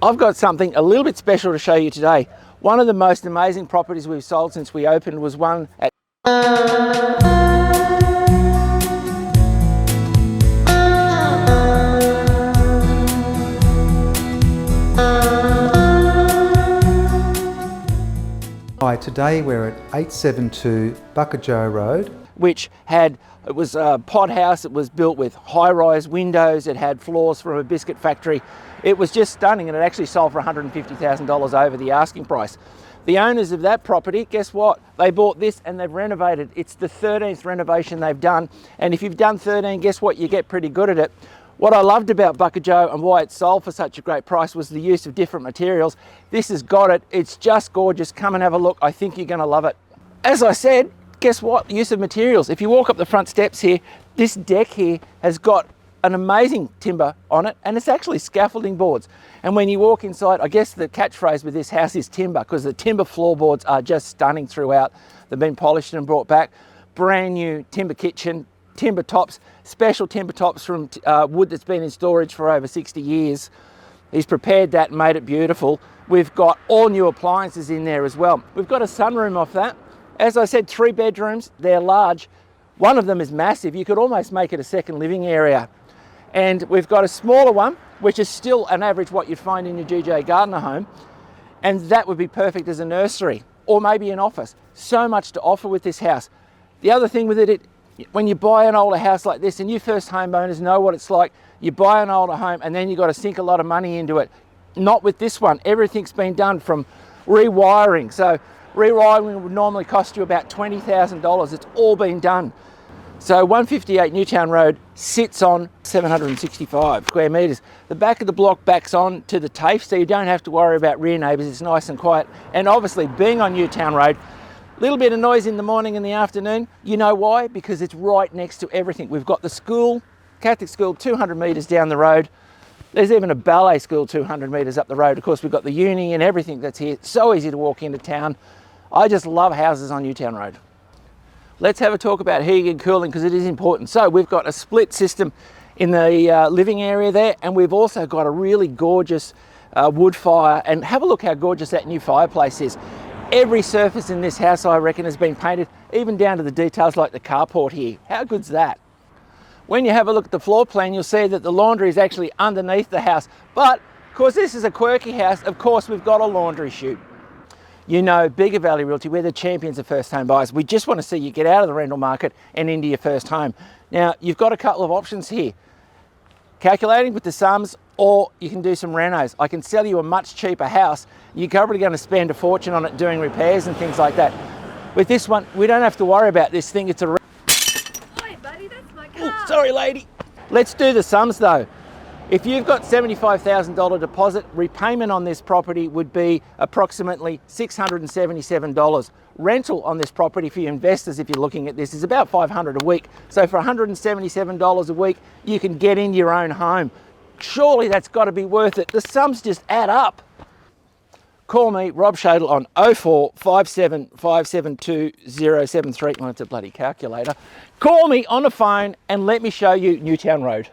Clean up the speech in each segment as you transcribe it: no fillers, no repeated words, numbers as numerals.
I've got something a little bit special to show you today. One of the most amazing properties we've sold since we opened was one at Hi, today we're at 872 Bega Road. which it was a pod house. It was built with high-rise windows. It had floors from a biscuit factory. It was just stunning, and it actually sold for $150,000 over the asking price. The owners of that property, guess what? They bought this and they've renovated. It's the 13th renovation they've done, and if you've done 13, guess what? You get pretty good at it. What I loved about Bega and why it sold for such a great price was the use of different materials. This has got it. It's just gorgeous. Come and have a look. I think you're going to love it. As I said, guess what? Use of materials. If you walk up the front steps here, this deck here has got an amazing timber on it, and it's actually scaffolding boards. And when you walk inside, I guess the catchphrase with this house is timber, because the timber floorboards are just stunning throughout. They've been polished and brought back. Brand new timber kitchen, timber tops, special timber tops from wood that's been in storage for over 60 years. He's prepared that and made it beautiful. We've got all new appliances in there as well. We've got a sunroom off that. As I said, 3 bedrooms, they're large. One of them is massive. You could almost make it a second living area. And we've got a smaller one, which is still an average what you'd find in your GJ Gardner home. And that would be perfect as a nursery or maybe an office. So much to offer with this house. The other thing with it, when you buy an older house like this, and you first homeowners know what it's like, you buy an older home and then you've got to sink a lot of money into it. Not with this one. Everything's been done from rewiring. So rewiring would normally cost you about $20,000. It's all been done. So 158 Newtown Road sits on 765 square metres. The back of the block backs on to the TAFE, so you don't have to worry about rear neighbours. It's nice and quiet. And obviously, being on Newtown Road, a little bit of noise in the morning and the afternoon. You know why? Because it's right next to everything. We've got the school, Catholic school, 200 metres down the road. There's even a ballet school 200 metres up the road. Of course, we've got the uni and everything that's here. So easy to walk into town. I just love houses on Newtown Road. Let's have a talk about heating and cooling, because it is important. So we've got a split system in the living area there, and we've also got a really gorgeous wood fire. And have a look how gorgeous that new fireplace is. Every surface in this house, I reckon, has been painted, even down to the details like the carport here. How good's that? When you have a look at the floor plan, you'll see that the laundry is actually underneath the house. But, of course, this is a quirky house. Of course, we've got a laundry chute. You know, Bega Valley Realty, we're the champions of first home buyers. We just want to see you get out of the rental market and into your first home. Now, you've got a couple of options here. Calculating with the sums, or you can do some renos. I can sell you a much cheaper house. You're probably going to spend a fortune on it doing repairs and things like that. With this one, we don't have to worry about this thing. It's a... Hi, buddy, that's my car. Ooh, sorry, lady. Let's do the sums, though. If you've got $75,000 deposit, repayment on this property would be approximately $677. Rental on this property for your investors, if you're looking at this, is about $500 a week. So for $177 a week, you can get in your own home. Surely that's got to be worth it. The sums just add up. Call me, Rob Shadle, on 0457 572 073. Well, it's a bloody calculator. Call me on the phone and let me show you Newtown Road.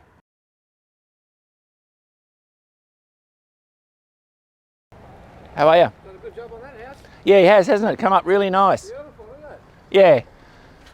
How are you? Done a good job on that house. Yeah, he has, hasn't it? Come up really nice. Beautiful, isn't it? Yeah.